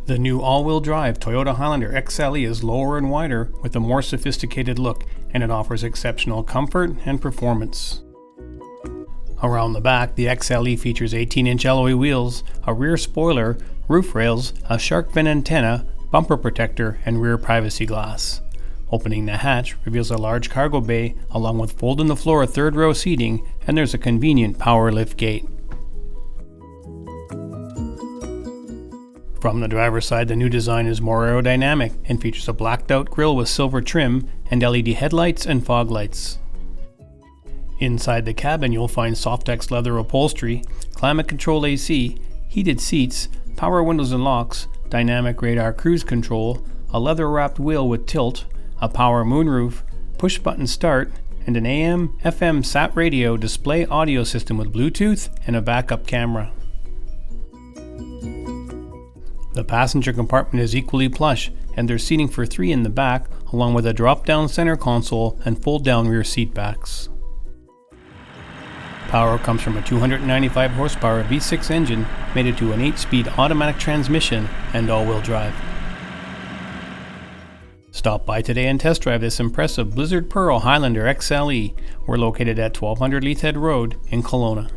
The new all-wheel drive Toyota Highlander XLE is lower and wider with a more sophisticated look, and it offers exceptional comfort and performance. Around the back, the XLE features 18-inch alloy wheels, a rear spoiler, roof rails, a shark fin antenna, bumper protector, and rear privacy glass. Opening the hatch reveals a large cargo bay along with fold-in-the-floor third-row seating, and there's a convenient power lift gate. From the driver's side, the new design is more aerodynamic and features a blacked-out grille with silver trim and LED headlights and fog lights. Inside the cabin, you'll find Softex leather upholstery, climate-controlled AC, heated seats, power windows and locks, dynamic radar cruise control, a leather-wrapped wheel with tilt, a power moonroof, push-button start, and an AM/FM SAT radio display audio system with Bluetooth and a backup camera. The passenger compartment is equally plush, and there's seating for 3 in the back, along with a drop-down center console and fold-down rear seat backs. Power comes from a 295 horsepower V6 engine mated to an 8-speed automatic transmission and all-wheel drive. Stop by today and test drive this impressive Blizzard Pearl Highlander XLE. We're located at 1200 Litre Road in Kelowna.